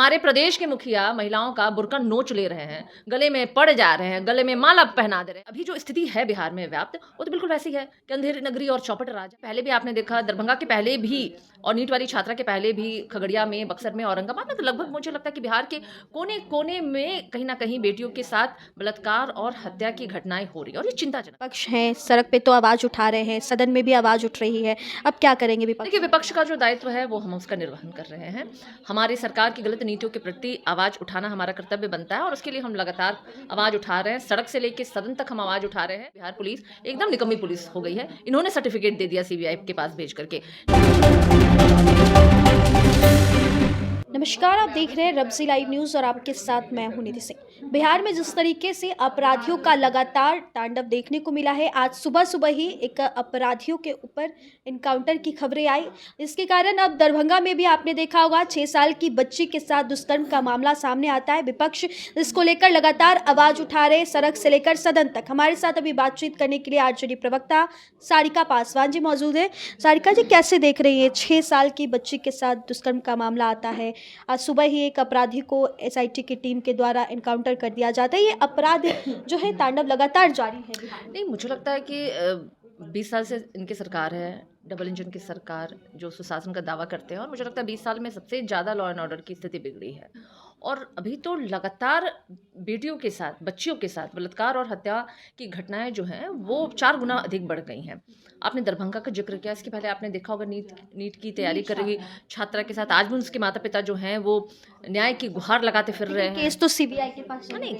हमारे प्रदेश के मुखिया महिलाओं का बुर्का नोच ले रहे हैं, गले में पड़ जा रहे हैं, गले में माला पहना दे रहे हैं। अभी जो स्थिति है बिहार में व्याप्त, वो तो बिल्कुल वैसी है कि अंधेरी नगरी और चौपट राज। पहले भी आपने देखा, दरभंगा के पहले भी और नीट वाली छात्रा के पहले भी, खगड़िया में, बक्सर में, औरंगाबाद में, तो लगभग मुझे लगता है कि बिहार के कोने कोने में कहीं ना कहीं बेटियों के साथ बलात्कार और हत्या की घटनाएं हो रही है, और ये चिंताजनक। विपक्ष हैं, सड़क पे तो आवाज उठा रहे हैं, सदन में भी आवाज उठ रही है, अब क्या करेंगे विपक्ष? देखिए, विपक्ष का जो दायित्व है वो हम उसका निर्वहन कर रहे हैं। हमारी सरकार की गलत नीतियों के प्रति आवाज उठाना हमारा कर्तव्य बनता है, और उसके लिए हम लगातार आवाज उठा रहे हैं। सड़क से लेकर सदन तक हम आवाज उठा रहे हैं। बिहार पुलिस एकदम निकम्मी पुलिस हो गई है। इन्होंने सर्टिफिकेट दे दिया सीबीआई के पास भेज करके। नमस्कार, आप देख रहे हैं रब्जी लाइव न्यूज़ और आपके साथ मैं हूं निधि सिंह। बिहार में जिस तरीके से अपराधियों का लगातार तांडव देखने को मिला है, आज सुबह सुबह ही एक अपराधियों के ऊपर इनकाउंटर की खबरें आई, जिसके कारण अब दरभंगा में भी आपने देखा होगा 6 साल की बच्ची के साथ दुष्कर्म का मामला सामने आता है। विपक्ष इसको लेकर लगातार आवाज़ उठा रहे, सड़क से लेकर सदन तक। हमारे साथ अभी बातचीत करने के लिए आरजेडी प्रवक्ता सारिका पासवान जी मौजूद है। सारिका जी, कैसे देख रही है 6 साल की बच्ची के साथ दुष्कर्म का मामला आता है, आज सुबह ही एक अपराधी को एसआईटी की टीम के द्वारा इनकाउंटर कर दिया जाता है, ये अपराध जो है तांडव लगातार जारी है? नहीं, मुझे लगता है कि 20 साल से इनकी सरकार है, डबल इंजन की सरकार, जो सुशासन का दावा करते हैं, और मुझे लगता है 20 साल में सबसे ज़्यादा लॉ एंड ऑर्डर की स्थिति बिगड़ी है। और अभी तो लगातार बेटियों के साथ, बच्चियों के साथ बलात्कार और हत्या की घटनाएं जो हैं वो 4 गुना अधिक बढ़ गई हैं। आपने दरभंगा का जिक्र किया, इसके पहले आपने देखा होगा नीट की तैयारी कर रही छात्रा के साथ आज भी उसके माता पिता जो हैं वो न्याय की गुहार लगाते फिर रहे हैं। केस तो सीबीआई के पास नहीं,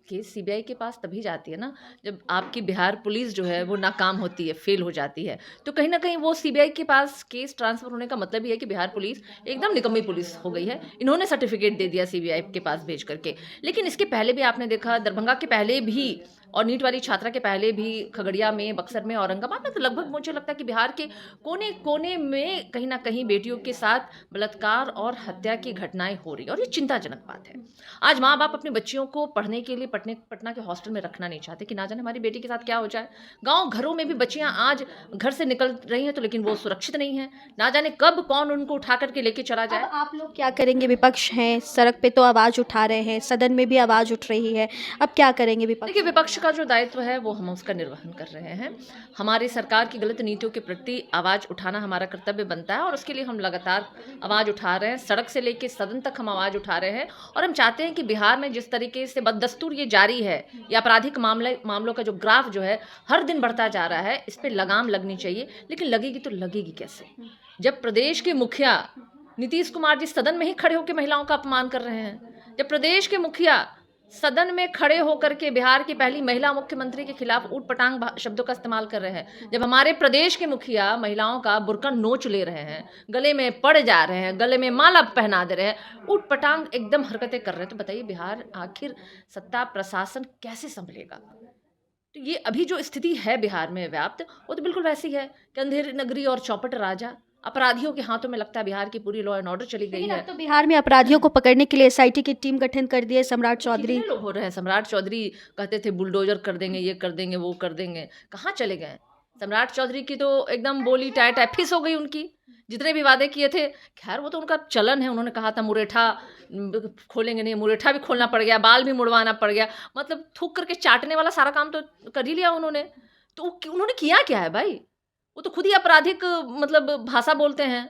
केस सीबीआई के पास तभी जाती है ना जब आपकी बिहार पुलिस जो है वो नाकाम होती है, फेल हो जाती है। तो कहीं ना कहीं वो सीबीआई के पास केस ट्रांसफर होने का मतलब ही है कि बिहार पुलिस एकदम निकम्मी पुलिस हो गई है। इन्होंने सर्टिफिकेट दे दिया सीबीआई के पास भेज करके। लेकिन इसके पहले भी आपने देखा, दरभंगा के पहले भी और नीट वाली छात्रा के पहले भी, खगड़िया में, बक्सर में, औरंगाबाद में, तो लगभग मुझे लगता है कि बिहार के कोने कोने में कहीं ना कहीं बेटियों के साथ बलात्कार और हत्या की घटनाएं हो रही है, और ये चिंताजनक बात है। आज माँ बाप अपनी बच्चियों को पढ़ने के लिए पटना के हॉस्टल में रखना नहीं चाहते कि ना जाने हमारी बेटी के साथ क्या हो जाए। गाँव घरों में भी बच्चियां आज घर से निकल रही हैं, तो लेकिन वो सुरक्षित नहीं है, ना जाने कब कौन उनको उठा करके लेके चला जाए। आप लोग क्या करेंगे? विपक्ष हैं, सड़क पे तो आवाज उठा रहे हैं, सदन में भी आवाज उठ रही है, अब क्या करेंगे विपक्ष? देखिए, विपक्ष का जो दायित्व है वो हम उसका निर्वहन कर रहे हैं। हमारी सरकार की गलत नीतियों के प्रति आवाज उठाना हमारा कर्तव्य बनता है, और उसके लिए हम लगातार आवाज उठा रहे हैं। सड़क से लेकर सदन तक हम आवाज उठा रहे हैं, और हम चाहते हैं कि बिहार में जिस तरीके से बददस्तूर ये जारी है, ये आपराधिक मामलों का जो ग्राफ जो है हर दिन बढ़ता जा रहा है, इस पर लगाम लगनी चाहिए। लेकिन लगेगी तो लगेगी कैसे, जब प्रदेश के मुखिया नीतीश कुमार जी सदन में ही खड़े होकर महिलाओं का अपमान कर रहे हैं, जब प्रदेश के मुखिया सदन में खड़े होकर के बिहार की पहली महिला मुख्यमंत्री के खिलाफ ऊट पटांग शब्दों का इस्तेमाल कर रहे हैं, जब हमारे प्रदेश के मुखिया महिलाओं का बुर्का नोच ले रहे हैं, गले में पड़ जा रहे हैं, गले में माला पहना दे रहे हैं, ऊट पटांग एकदम हरकतें कर रहे हैं, तो बताइए बिहार आखिर सत्ता प्रशासन कैसे संभलेगा? तो ये अभी जो स्थिति है बिहार में व्याप्त, वो तो बिल्कुल वैसी है कि अंधेरी नगरी और चौपट राजा। अपराधियों के हाथों में लगता है बिहार की पूरी लॉ एंड ऑर्डर चली गई है। तो बिहार में अपराधियों को पकड़ने के लिए एसआईटी की टीम गठन कर दी है। सम्राट चौधरी लोग हो रहे हैं, सम्राट चौधरी कहते थे बुलडोजर कर देंगे, ये कर देंगे, वो कर देंगे, कहाँ चले गए? सम्राट चौधरी की तो एकदम बोली टाइट फिस हो गई उनकी, जितने भी वादे किए थे। खैर, वो तो उनका चलन है, उन्होंने कहा था मुरेठा खोलेंगे, नहीं, मुरेठा भी खोलना पड़ गया, बाल भी मुड़वाना पड़ गया, मतलब थूक करके चाटने वाला सारा काम तो कर ही लिया उन्होंने। तो उन्होंने किया क्या है भाई? वो तो खुद ही आपराधिक मतलब भाषा बोलते हैं।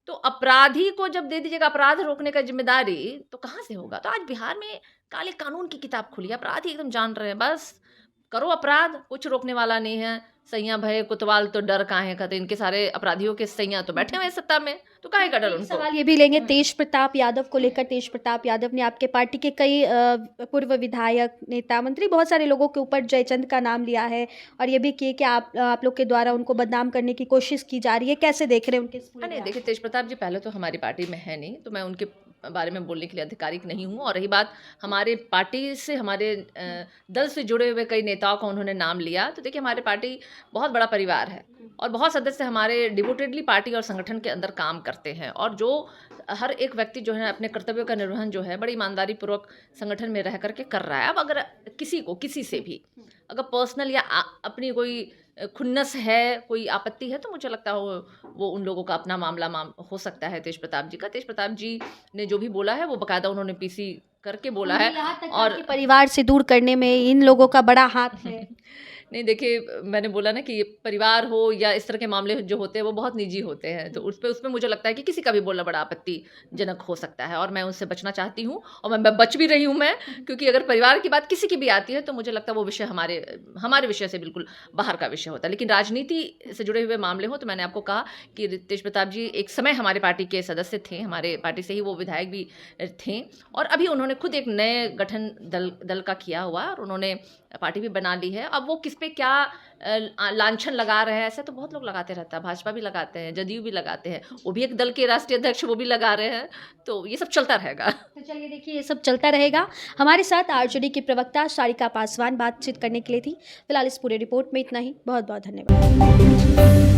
तो अपराधी को जब दे दीजिएगा अपराध रोकने का जिम्मेदारी, तो कहाँ से होगा? तो आज बिहार में काले कानून की किताब खुली, अपराधी एकदम जान रहे हैं बस करो अपराध, कुछ रोकने वाला नहीं है। सैया भय कोतवाल तो डर काहे का, तो इनके सारे अपराधियों के सैया तो बैठे हुए सत्ता में, तो काहे का डर उनको? सवाल ये भी लेंगे तेज प्रताप यादव को लेकर। तेज प्रताप यादव ने आपके पार्टी के कई पूर्व विधायक, नेता, मंत्री, बहुत सारे लोगों के ऊपर जयचंद का नाम लिया है, और ये भी किए कि आप लोग के द्वारा उनको बदनाम करने की कोशिश की जा रही है, कैसे देख रहे हैं उनके? नहीं, देखिए, तेज प्रताप जी पहले तो हमारी पार्टी में है नहीं, तो मैं उनके बारे में बोलने के लिए अधिकारिक नहीं हूँ। और रही बात हमारे पार्टी से, हमारे दल से जुड़े हुए कई नेताओं का उन्होंने नाम लिया, तो देखिए हमारी पार्टी बहुत बड़ा परिवार है, और बहुत सदस्य हमारे डिवोटेडली पार्टी और संगठन के अंदर काम करते हैं, और जो हर एक व्यक्ति जो है अपने कर्तव्यों का निर्वहन जो है बड़ी ईमानदारी पूर्वक संगठन में रह करके कर रहा है। अब अगर किसी से भी अगर पर्सनल या अपनी कोई खुन्नस है, कोई आपत्ति है, तो मुझे लगता है वो उन लोगों का अपना मामला हो सकता है तेज प्रताप जी का। तेज प्रताप जी ने जो भी बोला है वो बाकायदा उन्होंने पीसी करके बोला है। और परिवार से दूर करने में इन लोगों का बड़ा हाथ है। नहीं देखिए, मैंने बोला ना कि परिवार हो या इस तरह के मामले जो होते हैं वो बहुत निजी होते हैं, तो उसमें मुझे लगता है कि किसी का भी बोलना बड़ा आपत्तिजनक हो सकता है और मैं उनसे बचना चाहती हूँ और मैं बच भी रही हूँ मैं, क्योंकि अगर परिवार की बात किसी की भी आती है तो मुझे लगता है वो विषय हमारे विषय से बिल्कुल बाहर का विषय होता है। लेकिन राजनीति से जुड़े हुए मामले हो तो मैंने आपको कहा कि तेज प्रताप जी एक समय हमारे पार्टी के सदस्य थे, हमारे पार्टी से ही वो विधायक भी थे और अभी उन्होंने खुद एक नए गठन दल का किया हुआ और उन्होंने पार्टी भी बना ली है। अब वो किस पे क्या लांछन लगा रहे हैं, ऐसे तो बहुत लोग लगाते रहता है, भाजपा भी लगाते हैं, जदयू भी लगाते हैं, वो भी एक दल के राष्ट्रीय अध्यक्ष वो भी लगा रहे हैं, तो ये सब चलता रहेगा। तो चलिए देखिए, ये सब चलता रहेगा। हमारे साथ आरजेडी की प्रवक्ता सारिका पासवान बातचीत करने के लिए थी। फिलहाल इस पूरे रिपोर्ट में इतना ही। बहुत बहुत धन्यवाद।